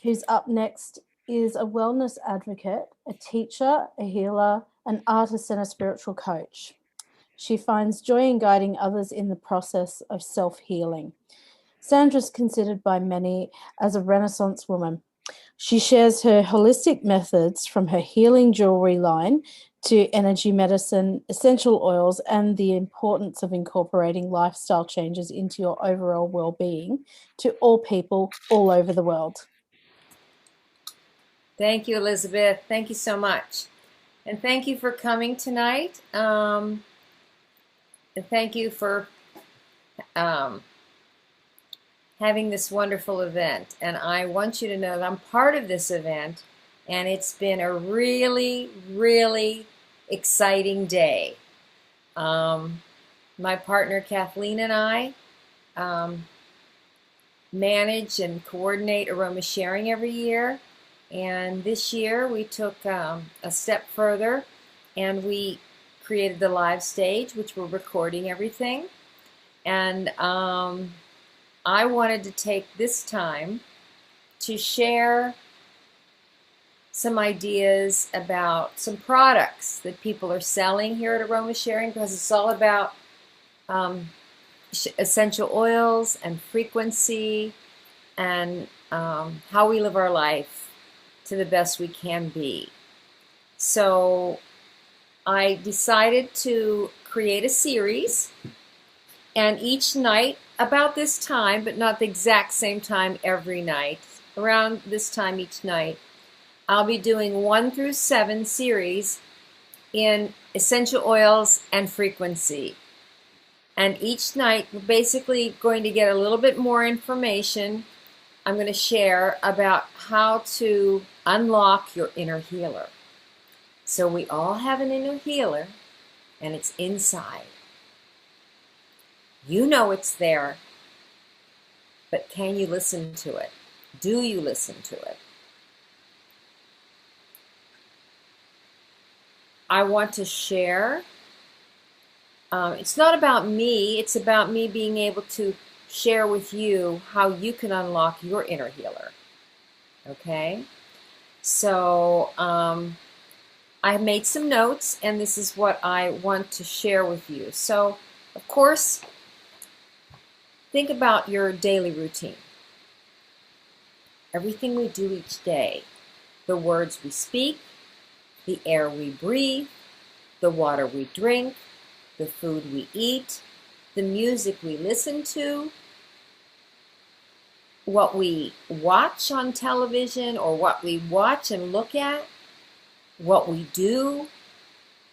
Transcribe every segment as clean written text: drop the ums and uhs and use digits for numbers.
who's up next, is a wellness advocate, a teacher, a healer, an artist, and a spiritual coach. She finds joy in guiding others in the process of self-healing. Sandra is considered by many as a Renaissance woman. She shares her holistic methods from her healing jewelry line to energy medicine, essential oils, and the importance of incorporating lifestyle changes into your overall well-being to all people all over the world. Thank you, Elizabeth. Thank you so much. And thank you for coming tonight. And thank you for having this wonderful event. And I want you to know that I'm part of this event, and it's been a really, really exciting day. My partner Kathleen and I manage and coordinate AromaSharing every year. And this year we took a step further, and we created the live stage, which we're recording everything. And I wanted to take this time to share some ideas about some products that people are selling here at AromaSharing, because it's all about essential oils and frequency and how we live our life to the best we can be. So I decided to create a series, and each night about this time, but not the exact same time every night, around this time each night, I'll be doing 1 through 7 series in essential oils and frequency. And each night we're basically going to get a little bit more information. I'm going to share about how to unlock your inner healer. So we all have an inner healer, and it's inside. You know it's there, but can you listen to it? Do you listen to it? I want to share. It's not about me, it's about me being able to share with you how you can unlock your inner healer. Okay? So I made some notes, and this is what I want to share with you. So, of course, think about your daily routine. Everything we do each day, the words we speak, the air we breathe, the water we drink, the food we eat, the music we listen to, what we watch on television or what we watch and look at, what we do,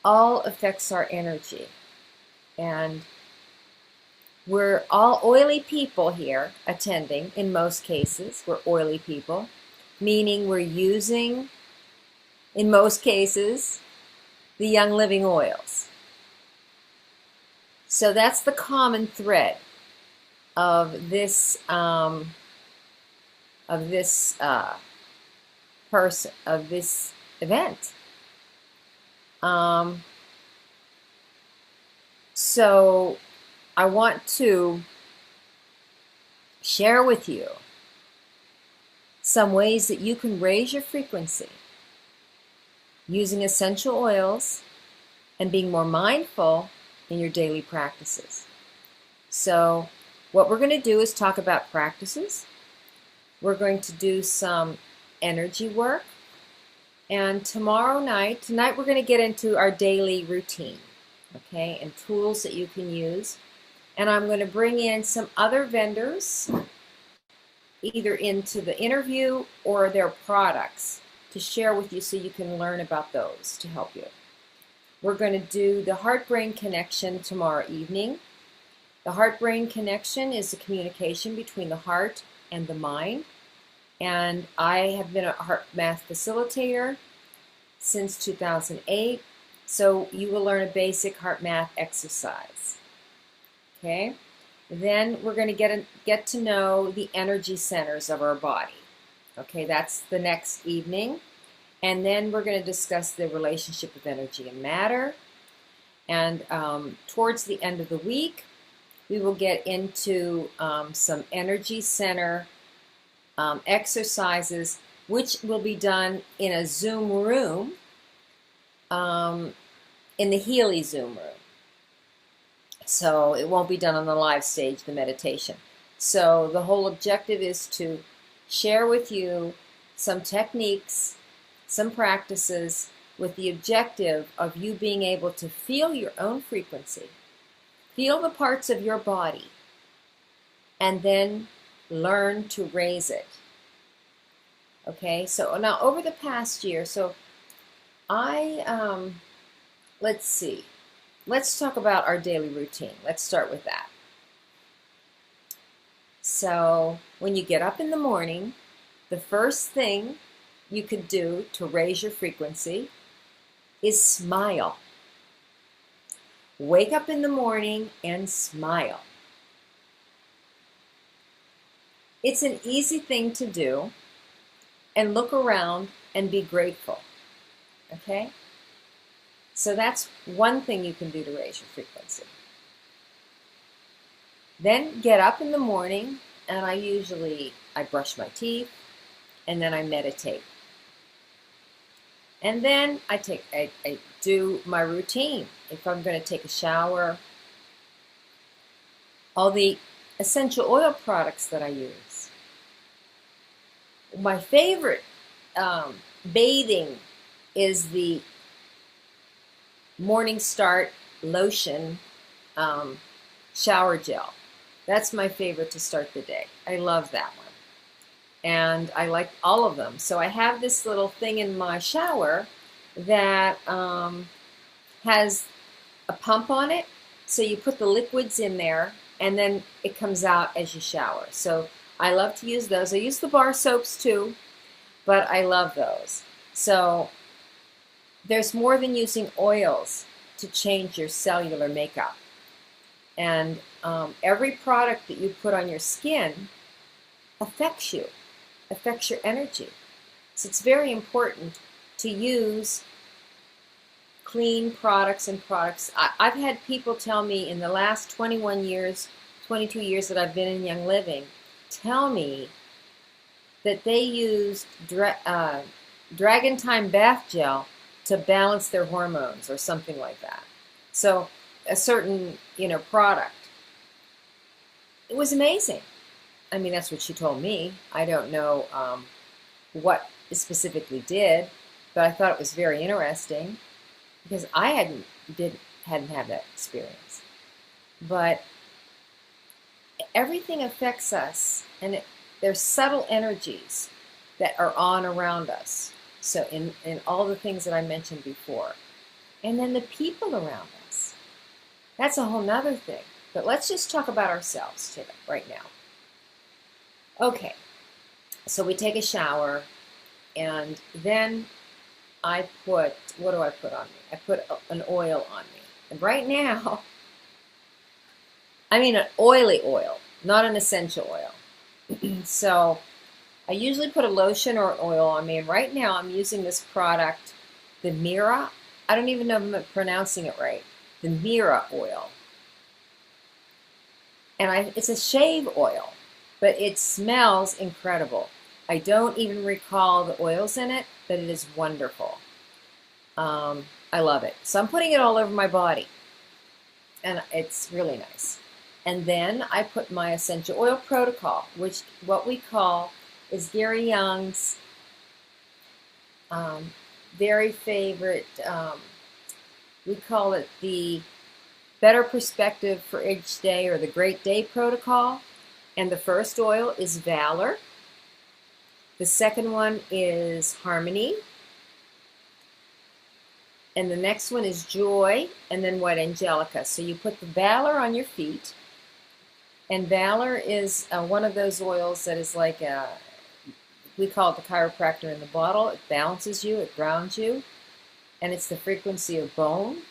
all affects our energy. And we're all oily people here attending. In most cases, we're oily people, meaning we're using, in most cases, the Young Living oils. So that's the common thread of this event. So I want to share with you some ways that you can raise your frequency using essential oils and being more mindful in your daily practices. So what we're going to do is talk about practices. We're going to do some energy work. And tonight we're going to get into our daily routine, okay, and tools that you can use. And I'm going to bring in some other vendors, either into the interview or their products, to share with you so you can learn about those to help you. We're going to do the heart-brain connection tomorrow evening. The heart-brain connection is the communication between the heart and the mind. And I have been a heart math facilitator since 2008. So you will learn a basic heart math exercise. Okay? Then we're going to get to know the energy centers of our body. Okay, that's the next evening. And then we're going to discuss the relationship of energy and matter. And towards the end of the week, we will get into some energy center exercises, which will be done in a Zoom room, in the Healy Zoom room. So it won't be done on the live stage, the meditation. So the whole objective is to share with you some techniques, some practices, with the objective of you being able to feel your own frequency, feel the parts of your body, and then learn to raise it. Okay, so now over the past year, so let's see. Let's talk about our daily routine. Let's start with that. So when you get up in the morning, the first thing you could do to raise your frequency is smile. Wake up in the morning and smile. It's an easy thing to do, and look around and be grateful. Okay? So that's one thing you can do to raise your frequency. Then get up in the morning, and I brush my teeth, and then I meditate. And then I do my routine. If I'm going to take a shower, all the essential oil products that I use. My favorite bathing is the Morning Start lotion shower gel. That's my favorite to start the day. I love that one. And I like all of them. So I have this little thing in my shower that has a pump on it. So you put the liquids in there, and then it comes out as you shower. So I love to use those. I use the bar soaps too, but I love those. So there's more than using oils to change your cellular makeup. And every product that you put on your skin affects you, affects your energy. So it's very important to use clean products and products. I've had people tell me in the last 22 years that I've been in Young Living, tell me that they used Dragon Time bath gel to balance their hormones or something like that. So a certain, product. It was amazing. I mean, that's what she told me. I don't know what it specifically did, but I thought it was very interesting because I hadn't had that experience. But everything affects us, and there's subtle energies that are on around us. So in all the things that I mentioned before. And then the people around us. That's a whole nother thing. But let's just talk about ourselves today, right now. Okay, so we take a shower, and then what do I put on me? I put an oil on me. And right now, I mean an oily oil, not an essential oil. So I usually put a lotion or an oil on me, and right now I'm using this product, the Mira. I don't even know if I'm pronouncing it right. The Mira oil. And it's a shave oil, but it smells incredible. I don't even recall the oils in it, but it is wonderful. I love it. So I'm putting it all over my body, and it's really nice. And then I put my essential oil protocol, which what we call is Gary Young's very favorite, we call it the Better Perspective for Each Day, or the Great Day Protocol. And the first oil is Valor. The second one is Harmony. And the next one is Joy, and then White Angelica. So you put the Valor on your feet. And Valor is one of those oils that is like we call it the chiropractor in the bottle. It balances you, it grounds you, and it's the frequency of bone.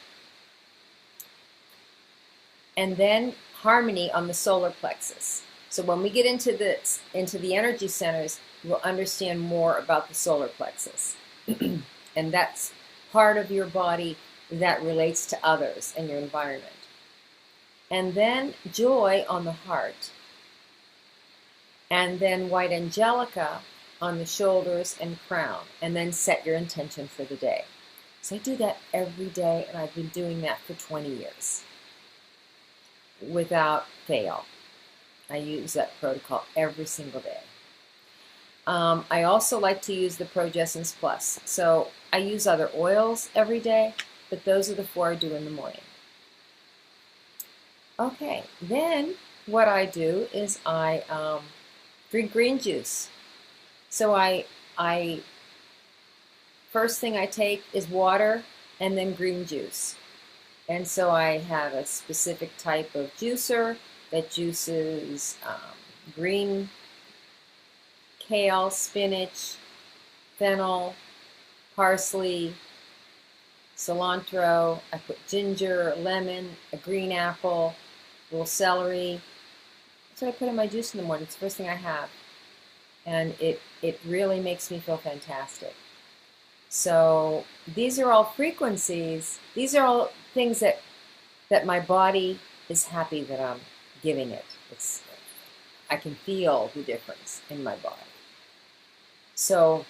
And then Harmony on the solar plexus. So when we get into the energy centers, we'll understand more about the solar plexus. And that's part of your body that relates to others and your environment. And then Joy on the heart. and then white angelica on the shoulders and crown, and then set your intention for the day. So I do that every day, and I've been doing that for 20 years without fail. I use that protocol every single day. I also like to use the Progessence Plus. So I use other oils every day, but those are the 4 I do in the morning. Okay, then what I do is I drink green juice. So I first thing I take is water and then green juice. And so I have a specific type of juicer that juices green kale, spinach, fennel, parsley, cilantro. I put ginger, lemon, a green apple, a little celery. That's what I put in my juice in the morning. It's the first thing I have. And it really makes me feel fantastic. So these are all frequencies. These are all things that my body is happy that I'm giving it. I can feel the difference in my body. So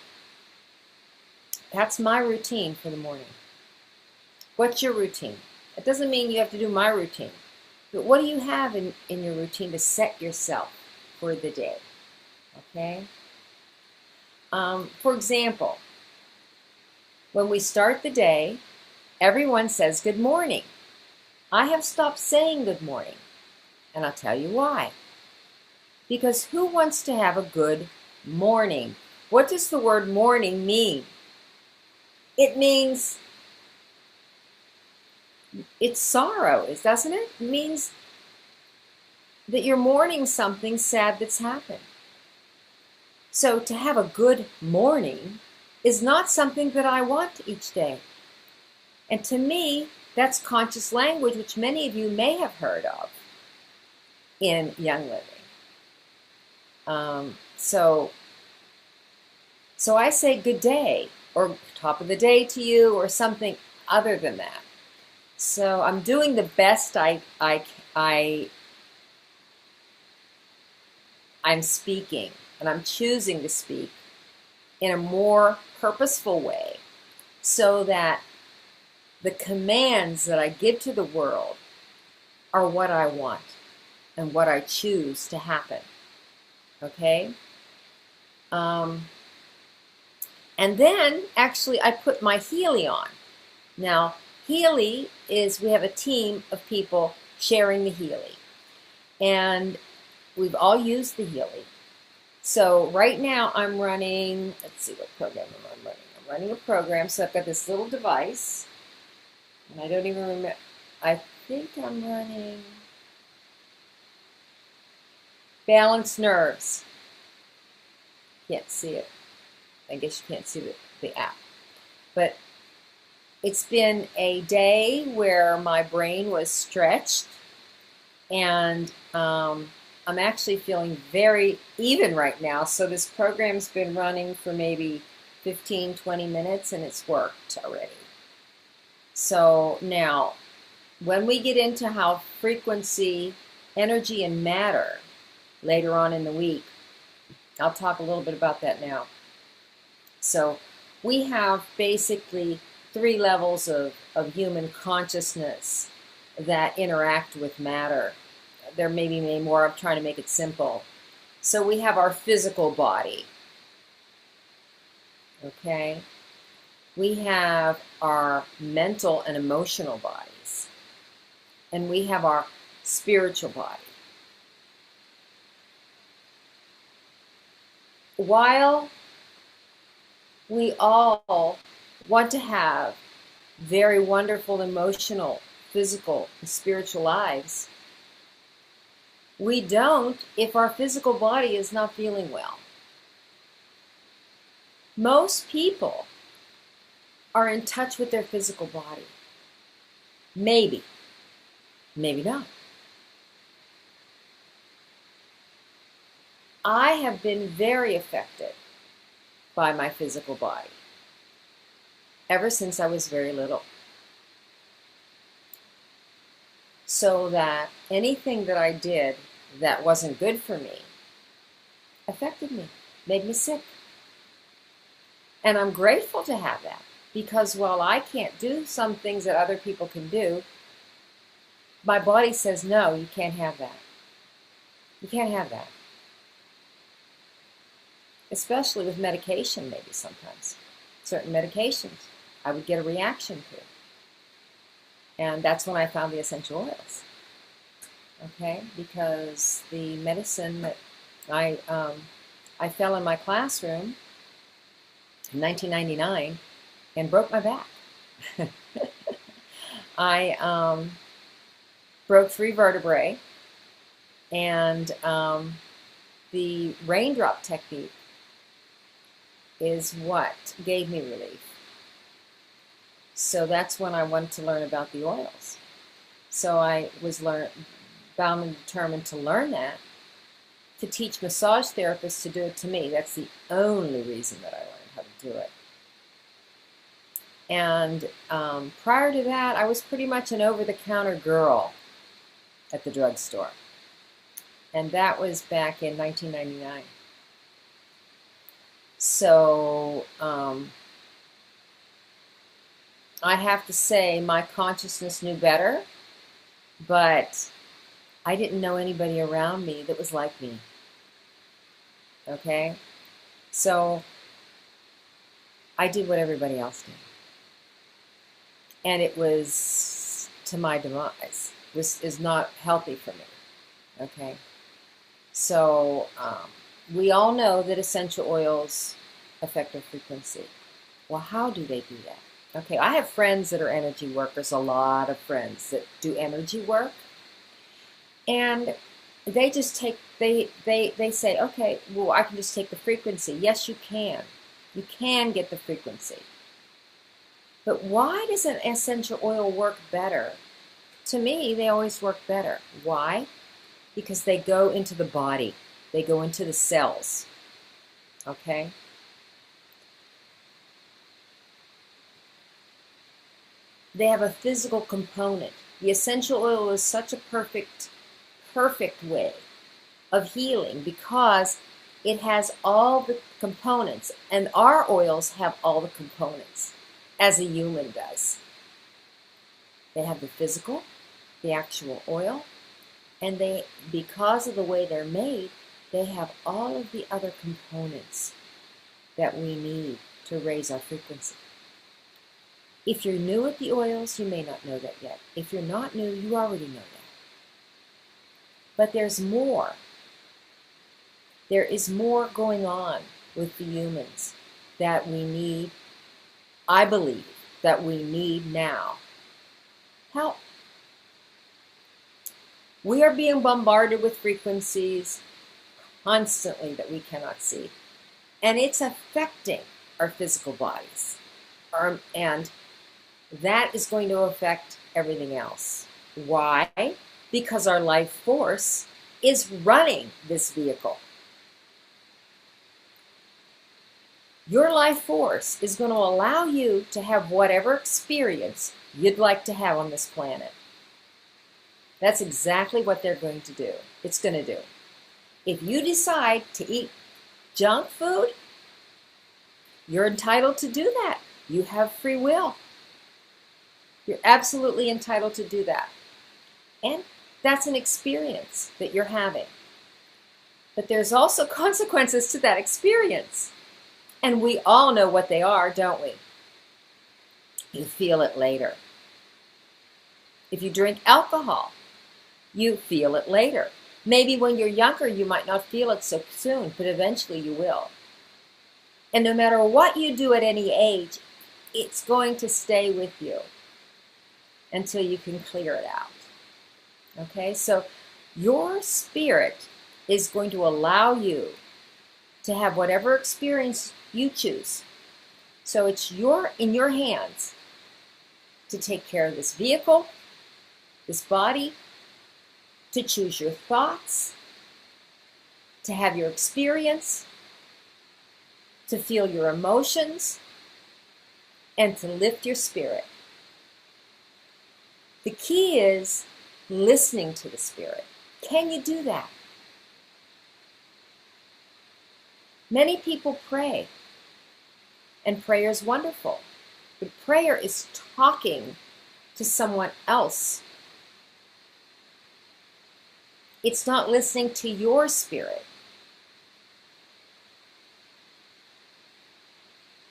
that's my routine for the morning. What's your routine? It doesn't mean you have to do my routine. But what do you have in your routine to set yourself for the day? Okay? For example, when we start the day, everyone says good morning. I have stopped saying good morning, and I'll tell you why. Because who wants to have a good morning? What does the word morning mean? It means it's sorrow, doesn't it? It means that you're mourning something sad that's happened. So to have a good morning is not something that I want each day. And to me, that's conscious language, which many of you may have heard of in Young Living. So I say good day, or top of the day to you, or something other than that. So I'm doing the best I'm speaking, and I'm choosing to speak in a more purposeful way so that the commands that I give to the world are what I want and what I choose to happen. Okay? And then, actually, I put my Healy on. Now, Healy is, we have a team of people sharing the Healy. And we've all used the Healy. So right now I'm running, let's see what program I'm running. I'm running a program, so I've got this little device. And I don't even remember, I think I'm running Balanced Nerves. Can't see it. I guess you can't see the app. But it's been a day where my brain was stretched, and I'm actually feeling very even right now. So this program's been running for maybe 15, 20 minutes, and it's worked already. So now, when we get into how frequency, energy, and matter later on in the week, I'll talk a little bit about that now. So we have basically 3 levels of human consciousness that interact with matter. There may be many more. I'm trying to make it simple. So we have our physical body. Okay? We have our mental and emotional bodies. And we have our spiritual body. While we all want to have very wonderful emotional, physical, and spiritual lives, we don't if our physical body is not feeling well. Most people are in touch with their physical body. Maybe. Maybe not. I have been very affected by my physical body ever since I was very little. So that anything that I did that wasn't good for me, affected me, made me sick. And I'm grateful to have that, because while I can't do some things that other people can do, my body says, no, you can't have that. You can't have that. Especially with medication, maybe sometimes. Certain medications I would get a reaction to. And that's when I found the essential oils. Okay? Because the medicine that I fell in my classroom in 1999 and broke my back. I broke 3 vertebrae, and the raindrop technique is what gave me relief. So that's when I wanted to learn about the oils. So I was bound and determined to learn that, to teach massage therapists to do it to me. That's the only reason that I learned how to do it. And prior to that, I was pretty much an over-the-counter girl at the drugstore. And that was back in 1999. So I have to say my consciousness knew better, but I didn't know anybody around me that was like me. Okay? So I did what everybody else did. And it was to my demise. This is not healthy for me. Okay? So we all know that essential oils affect our frequency. Well, how do they do that? Okay, I have friends that are energy workers, a lot of friends that do energy work. And they just take, they say, okay, well, I can just take the frequency. Yes, you can. You can get the frequency. But why does an essential oil work better? To me, they always work better. Why? Because they go into the body. They go into the cells. Okay? They have a physical component. The essential oil is such a perfect way of healing because it has all the components, and our oils have all the components, as a human does. They have the physical, the actual oil, and they, because of the way they're made, they have all of the other components that we need to raise our frequency. If you're new at the oils, you may not know that yet. If you're not new, you already know that. But there's more. There is more going on with the humans that we need, I believe, that we need now. Help. We are being bombarded with frequencies constantly that we cannot see. And it's affecting our physical bodies. And that is going to affect everything else. Why? Because our life force is running this vehicle. Your life force is going to allow you to have whatever experience you'd like to have on this planet. That's exactly what they're going to do. It's going to do. If you decide to eat junk food, you're entitled to do that. You have free will. You're absolutely entitled to do that. And that's an experience that you're having. But there's also consequences to that experience. And we all know what they are, don't we? You feel it later. If you drink alcohol, you feel it later. Maybe when you're younger, you might not feel it so soon, but eventually you will. And no matter what you do at any age, it's going to stay with you until you can clear it out. Okay, so your spirit is going to allow you to have whatever experience you choose. So it's in your hands to take care of this vehicle, this body, to choose your thoughts, to have your experience, to feel your emotions, and to lift your spirit. The key is listening to the spirit. Can you do that? Many people pray, and prayer is wonderful. But prayer is talking to someone else. It's not listening to your spirit.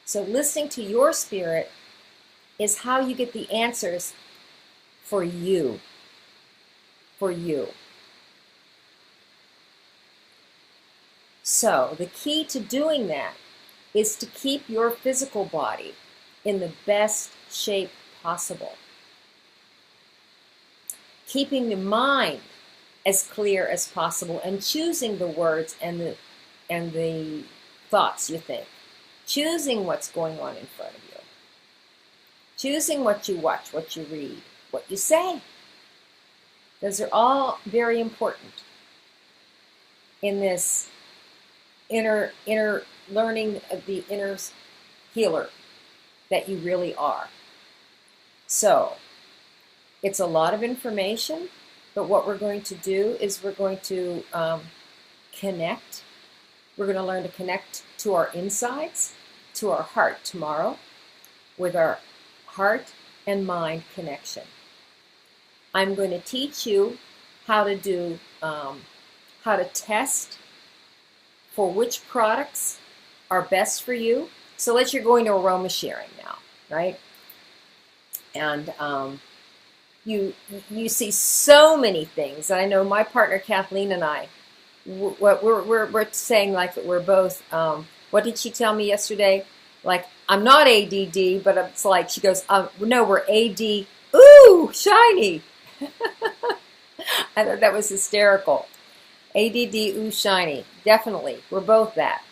So listening to your spirit is how you get the answers for you. For you. So the key to doing that is to keep your physical body in the best shape possible. Keeping the mind as clear as possible and choosing the words and the thoughts you think. Choosing what's going on in front of you. Choosing what you watch, what you read, what you say. Those are all very important in this inner learning of the inner healer that you really are. So, it's a lot of information, but what we're going to do is we're going to connect. We're going to learn to connect to our insides, to our heart tomorrow, with our heart and mind connection. I'm going to teach you how to do, how to test for which products are best for you. So let's you're going to AromaSharing now, right? And you see so many things. I know my partner Kathleen and I, we're saying like that we're both. What did she tell me yesterday? Like I'm not ADD, but it's like she goes, no, we're AD. Ooh, shiny. I thought that was hysterical. ADD, ooh, shiny. Definitely, we're both that.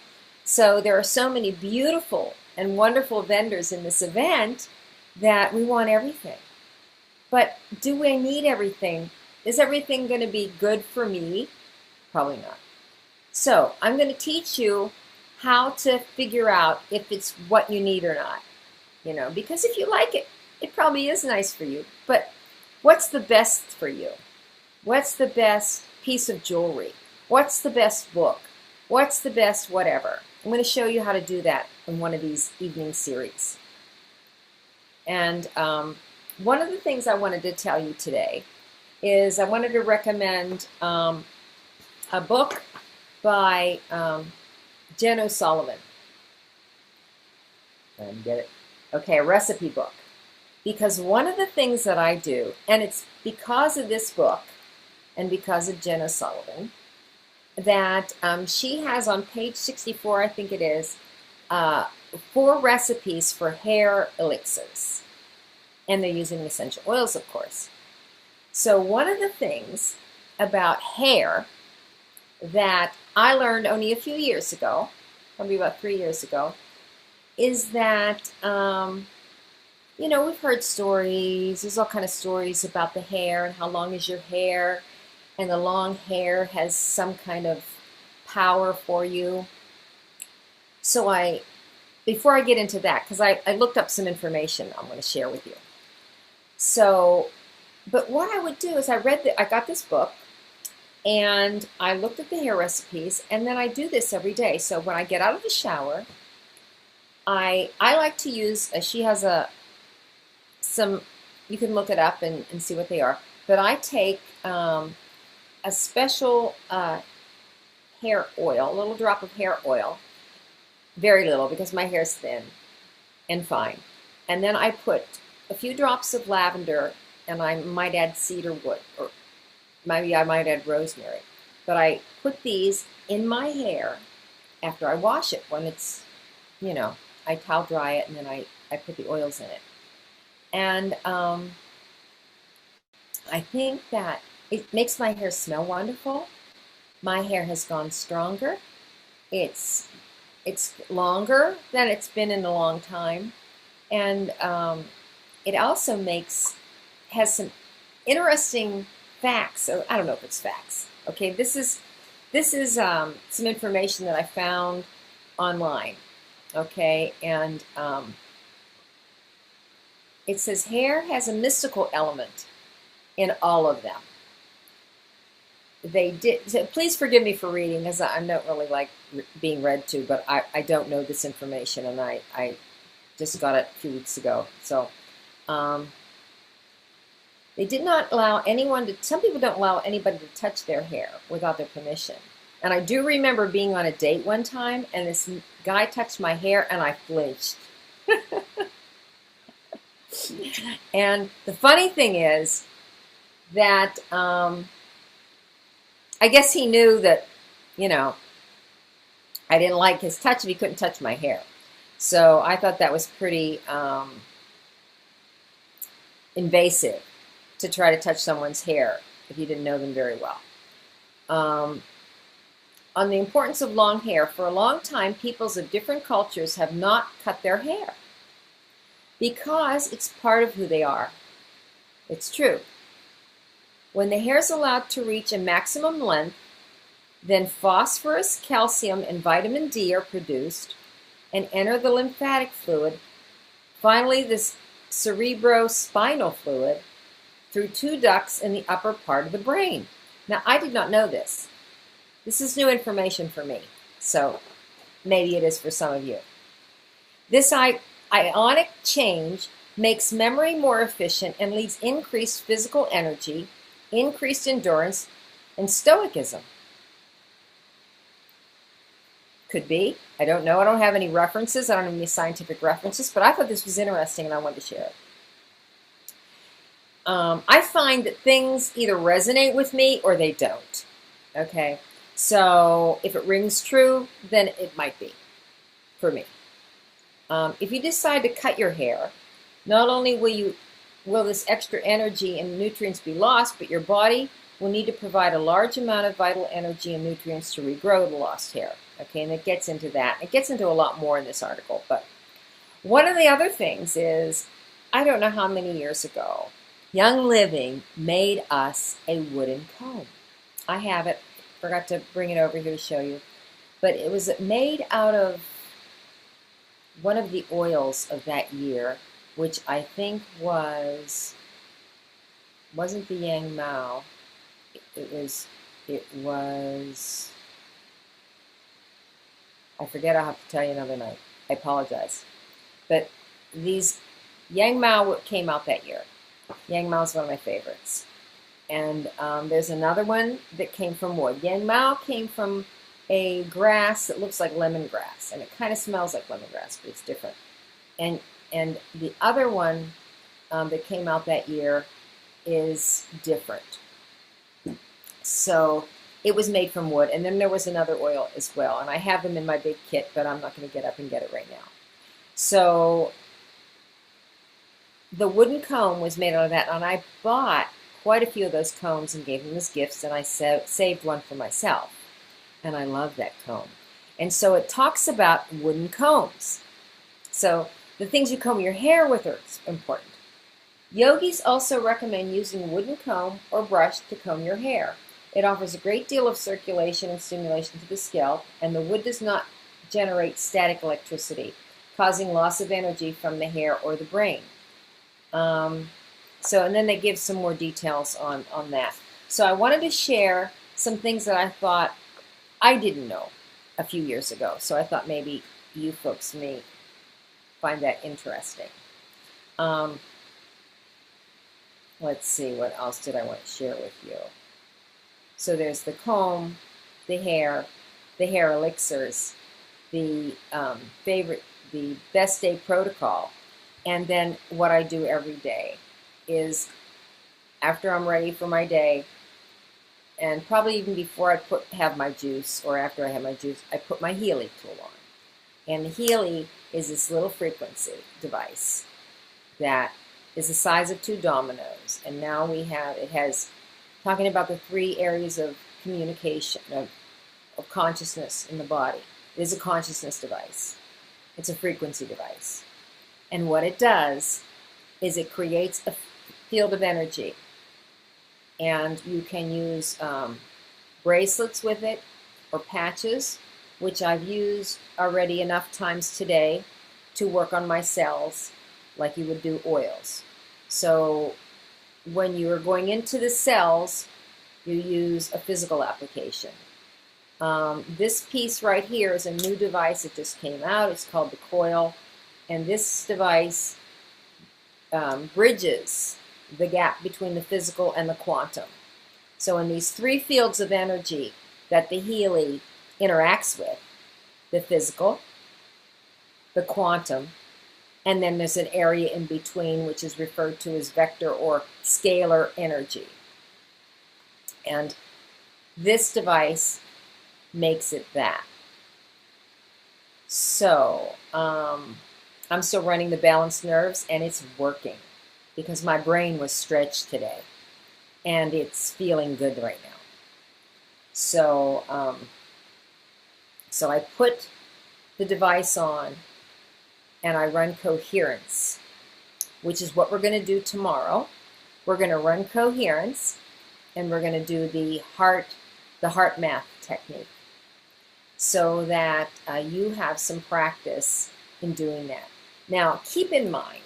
So there are so many beautiful and wonderful vendors in this event that we want everything. But do we need everything? Is everything going to be good for me? Probably not. So I'm going to teach you how to figure out if it's what you need or not. You know, because if you like it, it probably is nice for you. But what's the best for you? What's the best piece of jewelry? What's the best book? What's the best whatever? I'm going to show you how to do that in one of these evening series. And one of the things I wanted to tell you today is I wanted to recommend a book by Jen O'Sullivan. Get it? Okay, a recipe book. Because one of the things that I do, and it's because of this book and because of Jen O'Sullivan, that she has on page 64, I think it is, 4 recipes for hair elixirs. And they're using essential oils, of course. So one of the things about hair that I learned only a few years ago, probably about 3 years ago, is that, you know, we've heard stories, there's all kind of stories about the hair and how long is your hair, and the long hair has some kind of power for you. So before I get into that, because I looked up some information I'm going to share with you. So, but what I would do is I got this book, and I looked at the hair recipes, and then I do this every day. So when I get out of the shower, I like to use, she has some, you can look it up and see what they are, but I take a special hair oil, a little drop of hair oil, very little because my hair is thin and fine, and then I put a few drops of lavender, and I might add cedar wood, or maybe I might add rosemary. But I put these in my hair after I wash it. When it's, you know, I towel dry it, and then I put the oils in it. And I think that it makes my hair smell wonderful. My hair has gone stronger. It's longer than it's been in a long time. And it also has some interesting facts. I don't know if it's facts. Okay, this is some information that I found online. Okay, and it says hair has a mystical element in all of them. they did. So please forgive me for reading, because I don't really like being read to, but I don't know this information, and I just got it a few weeks ago. So they did not allow anyone to, some people don't allow anybody to touch their hair without their permission. And I do remember being on a date one time, and this guy touched my hair, and I flinched. And the funny thing is that I guess he knew that, you know, I didn't like his touch if he couldn't touch my hair. So I thought that was pretty invasive to try to touch someone's hair if you didn't know them very well. On the importance of long hair, for a long time, peoples of different cultures have not cut their hair because it's part of who they are. It's true. When the hair is allowed to reach a maximum length, then phosphorus, calcium, and vitamin D are produced and enter the lymphatic fluid. Finally, this cerebrospinal fluid through two ducts in the upper part of the brain. Now, I did not know this. This is new information for me, so maybe it is for some of you. This ionic change makes memory more efficient and leads increased physical energy, increased endurance, and stoicism. Could be. I don't know. I don't have any references. I don't have any scientific references, but I thought this was interesting and I wanted to share it. I find that things either resonate with me or they don't. Okay? So if it rings true, then it might be for me. If you decide to cut your hair, not only will this extra energy and nutrients be lost, but your body will need to provide a large amount of vital energy and nutrients to regrow the lost hair. Okay, and it gets into that. It gets into a lot more in this article. But one of the other things is, I don't know how many years ago, Young Living made us a wooden comb. I have it. Forgot to bring it over here to show you. But it was made out of one of the oils of that year, which I think wasn't the Yang Mao. It was, I forget, I'll have to tell you another night. I apologize. But these Yang Mao came out that year. Yang Mao is one of my favorites. And there's another one that came from wood. Yang Mao came from a grass that looks like lemongrass, and it kind of smells like lemongrass, but it's different. And the other one that came out that year is different. So it was made from wood, and then there was another oil as well, and I have them in my big kit, but I'm not going to get up and get it right now. So the wooden comb was made out of that, and I bought quite a few of those combs and gave them as gifts, and I saved one for myself. And I love that comb. And so it talks about wooden combs. So the things you comb your hair with are important. Yogis also recommend using a wooden comb or brush to comb your hair. It offers a great deal of circulation and stimulation to the scalp, and the wood does not generate static electricity, causing loss of energy from the hair or the brain. And then they give some more details on that. So I wanted to share some things that I thought I didn't know a few years ago. So I thought maybe you folks may find that interesting. Let's see, what else did I want to share with you? So there's the comb, the hair elixirs, the best day protocol, and then what I do every day is after I'm ready for my day, and probably even before I have my juice or after I have my juice, I put my Healy tool on. And the Healy is this little frequency device that is the size of 2 dominoes. And now it has, talking about the 3 areas of communication, of consciousness in the body. It is a consciousness device. It's a frequency device. And what it does is it creates a field of energy. And you can use bracelets with it or patches, which I've used already enough times today to work on my cells like you would do oils. So when you're going into the cells you use a physical application. This piece right here is a new device that just came out. It's called the coil, and this device bridges the gap between the physical and the quantum. So in these three fields of energy that the Healy interacts with, the physical, the quantum, and then there's an area in between which is referred to as vector or scalar energy. And this device makes it that. So I'm still running the balanced nerves, and it's working because my brain was stretched today, and it's feeling good right now. So so I put the device on, and I run coherence, which is what we're going to do tomorrow. We're going to run coherence, and we're going to do the heart math technique, so that you have some practice in doing that. Now, keep in mind,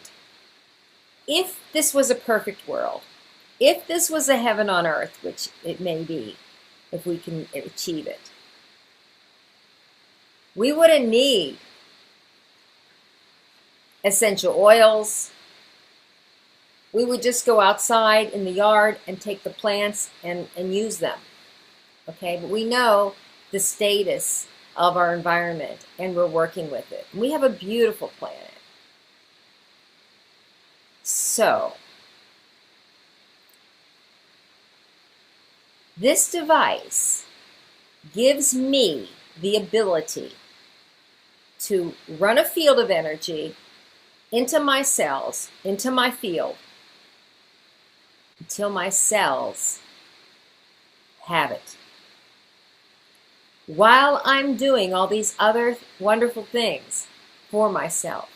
if this was a perfect world, if this was a heaven on earth, which it may be, if we can achieve it, we wouldn't need essential oils. We would just go outside in the yard and take the plants and use them. Okay, but we know the status of our environment, and we're working with it. We have a beautiful planet. So, this device gives me the ability to run a field of energy into my cells, into my field, until my cells have it. While I'm doing all these other wonderful things for myself,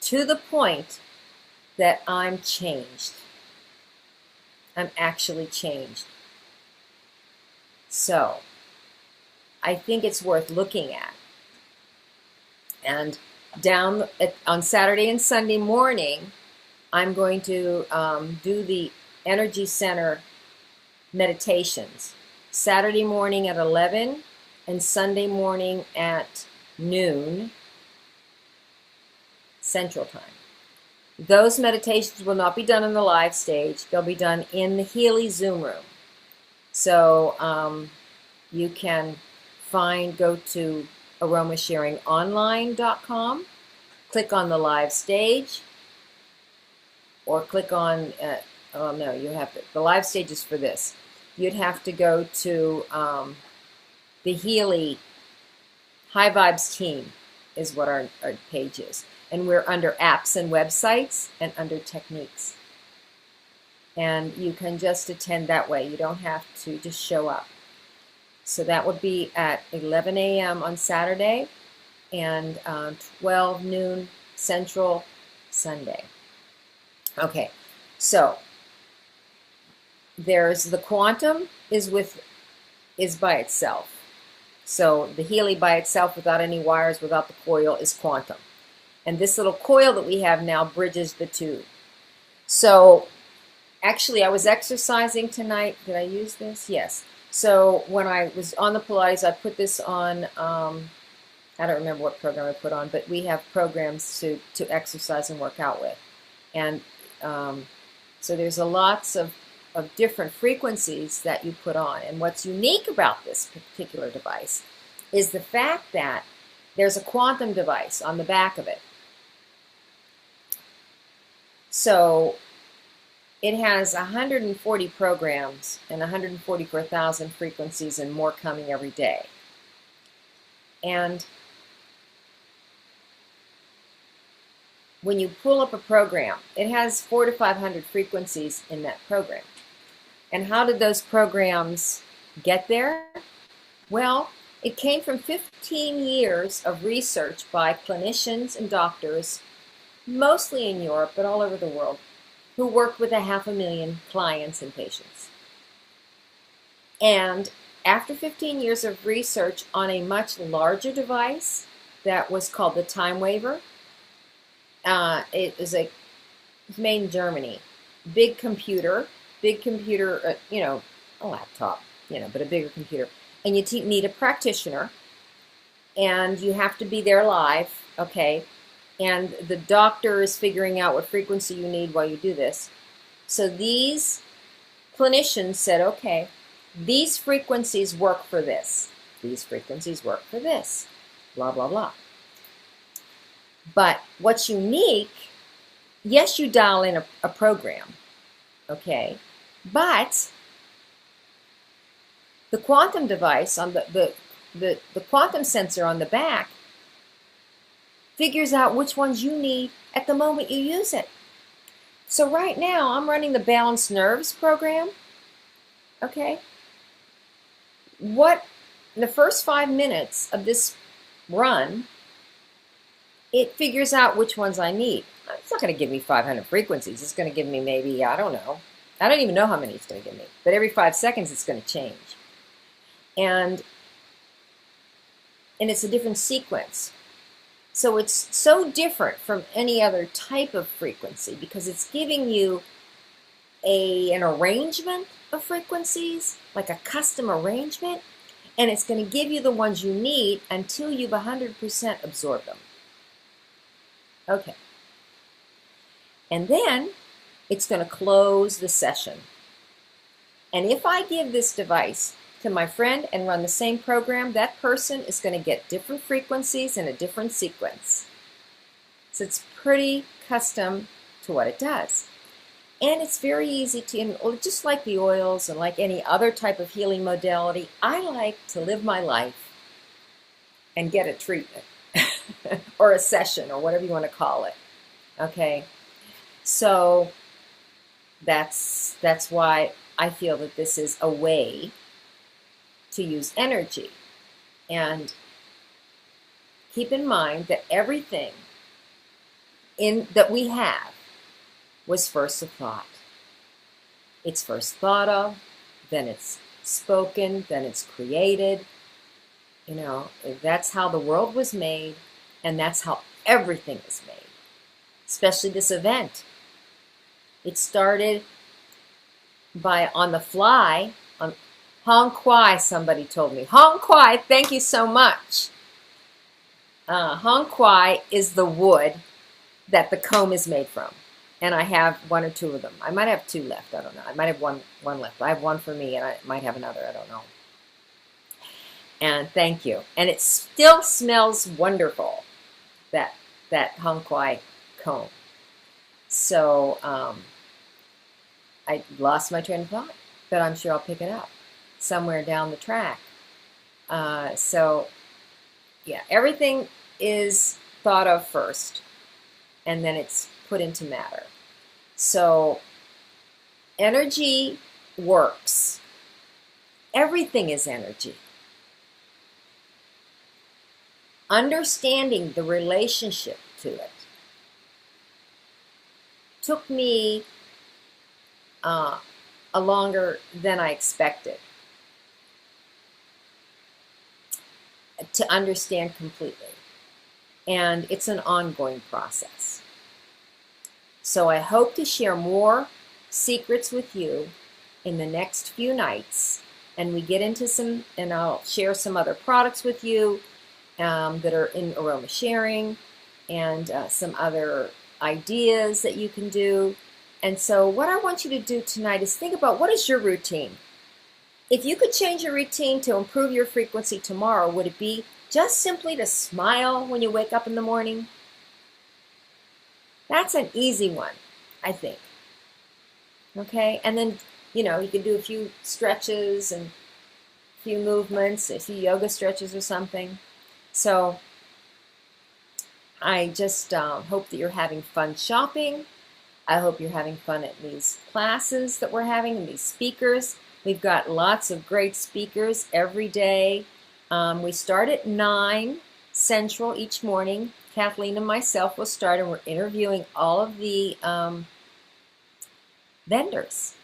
to the point that I'm changed. I'm actually changed. So, I think it's worth looking at. And on Saturday and Sunday morning, I'm going to do the Energy Center meditations. Saturday morning at 11 and Sunday morning at noon Central Time. Those meditations will not be done on the live stage. They'll be done in the Healy Zoom room. So you can go to AromaSharingOnline.com, click on the live stage, or click on, the live stage is for this. You'd have to go to the Healy High Vibes team is what our page is. And we're under apps and websites and under techniques. And you can just attend that way. You don't have to just show up. So that would be at 11 a.m. on Saturday and 12 noon Central Sunday. Okay, so there's the quantum is by itself. So the Healy by itself without any wires, without the coil, is quantum. And this little coil that we have now bridges the two. So actually I was exercising tonight. Did I use this? Yes. So when I was on the Pilates, I put this on, I don't remember what program I put on, but we have programs to exercise and work out with. And so there's lots of different frequencies that you put on. And what's unique about this particular device is the fact that there's a quantum device on the back of it. So it has 140 programs and 144,000 frequencies and more coming every day. And when you pull up a program, it has 400 to 500 frequencies in that program. And how did those programs get there? Well, it came from 15 years of research by clinicians and doctors, mostly in Europe, but all over the world, who worked with 500,000 clients and patients. And after 15 years of research on a much larger device that was called the Time Waver, it's made in Germany. Big computer, a laptop, but a bigger computer. And you meet a practitioner, and you have to be there live, okay? And the doctor is figuring out what frequency you need while you do this. So these clinicians said, okay, these frequencies work for this. These frequencies work for this. Blah, blah, blah. But what's unique, yes, you dial in a program, okay? But the quantum device on the quantum sensor on the back figures out which ones you need at the moment you use it. So right now, I'm running the Balanced Nerves program, okay? The first 5 minutes of this run, it figures out which ones I need. It's not going to give me 500 frequencies. It's going to give me maybe, I don't know. I don't even know how many it's going to give me. But every 5 seconds, it's going to change. And it's a different sequence. So it's so different from any other type of frequency because it's giving you an arrangement of frequencies, like a custom arrangement, and it's going to give you the ones you need until you've 100% absorbed them. Okay. And then it's going to close the session. And if I give this device to my friend and run the same program, that person is going to get different frequencies in a different sequence. So it's pretty custom to what it does. And it's very easy to, just like the oils and like any other type of healing modality, I like to live my life and get a treatment or a session or whatever you want to call it. Okay? So that's why I feel that this is a way to use energy. And keep in mind that everything that we have was first a thought. It's first thought of, then it's spoken, then it's created. That's how the world was made, and that's how everything is made, especially this event. It started on the fly, on Hong Kwai, somebody told me. Hong Kwai, thank you so much. Hong Kwai is the wood that the comb is made from. And I have 1 or 2 of them. I might have 2 left. I don't know. I might have one left. I have 1 for me, and I might have another. I don't know. And thank you. And it still smells wonderful, that Hong Kwai comb. So I lost my train of thought, but I'm sure I'll pick it up somewhere down the track. So, yeah, everything is thought of first, and then it's put into matter. So, energy works. Everything is energy. Understanding the relationship to it took me longer than I expected to understand completely. And it's an ongoing process. So I hope to share more secrets with you in the next few nights. And we get into some, and I'll share some other products with you that are in AromaSharing and some other ideas that you can do. And so what I want you to do tonight is think about, what is your routine? If you could change your routine to improve your frequency tomorrow, would it be just simply to smile when you wake up in the morning? That's an easy one, I think. Okay? And then, you can do a few stretches and a few movements, a few yoga stretches or something. So I just hope that you're having fun shopping. I hope you're having fun at these classes that we're having and these speakers. We've got lots of great speakers every day. We start at 9 Central each morning. Kathleen and myself will start, and we're interviewing all of the vendors.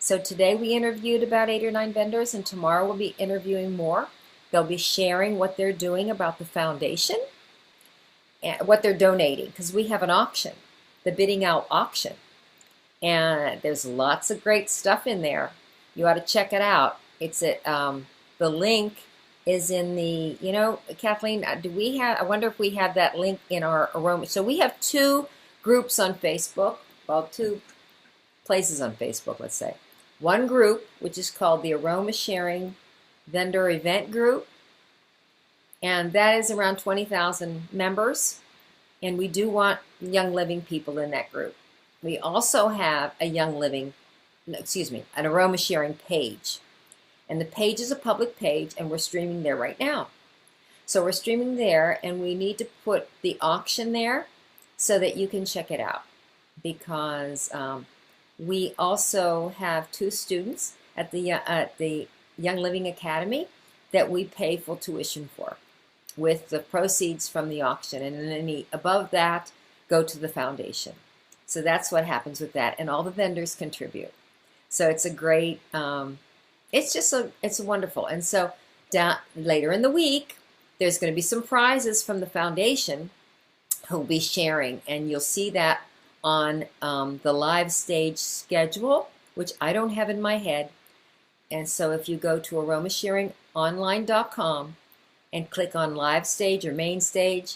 So today we interviewed about 8 or 9 vendors, and tomorrow we'll be interviewing more. They'll be sharing what they're doing about the foundation and what they're donating, because we have an auction, the bidding out auction. And there's lots of great stuff in there. You ought to check it out. It's at the link is in the, Kathleen, do we have, I wonder if we have that link in our Aroma. So we have 2 groups on Facebook, well, 2 places on Facebook, let's say. One group, which is called the AromaSharing Vendor Event Group, and that is around 20,000 members, and we do want Young Living people in that group. We also have an AromaSharing page. And the page is a public page, and we're streaming there right now. So we're streaming there, and we need to put the auction there so that you can check it out. Because we also have 2 students at the Young Living Academy that we pay full tuition for with the proceeds from the auction. And then any above that go to the foundation. So that's what happens with that. And all the vendors contribute. So it's a great... it's wonderful. And so later in the week, there's going to be some prizes from the foundation who'll be sharing, and you'll see that on the live stage schedule, which I don't have in my head. And so if you go to AromaSharingOnline.com and click on live stage or main stage,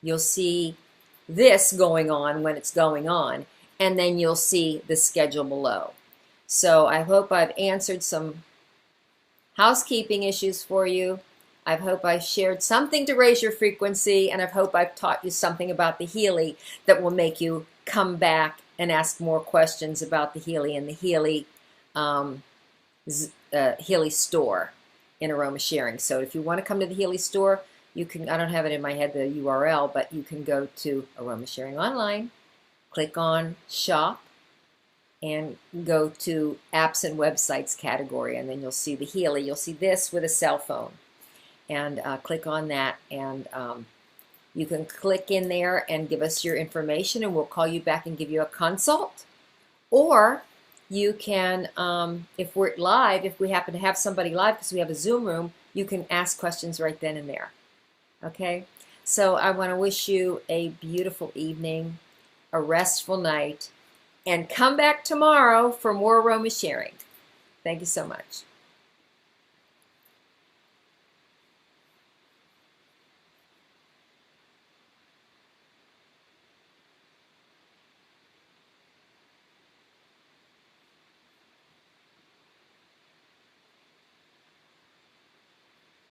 you'll see this going on when it's going on, and then you'll see the schedule below. So I hope I've answered some housekeeping issues for you. I hope I've shared something to raise your frequency, and I hope I've taught you something about the Healy that will make you come back and ask more questions about the Healy and the Healy Healy store in AromaSharing. So if you want to come to the Healy store, you can, I don't have it in my head, the URL, but you can go to AromaSharing Online, click on Shop, and go to Apps and Websites category, and then you'll see the Healy. You'll see this with a cell phone. And click on that, and you can click in there and give us your information, and we'll call you back and give you a consult. Or you can, if we're live, if we happen to have somebody live because we have a Zoom room, you can ask questions right then and there. Okay? So I want to wish you a beautiful evening, a restful night, and come back tomorrow for more AromaSharing. Thank you so much.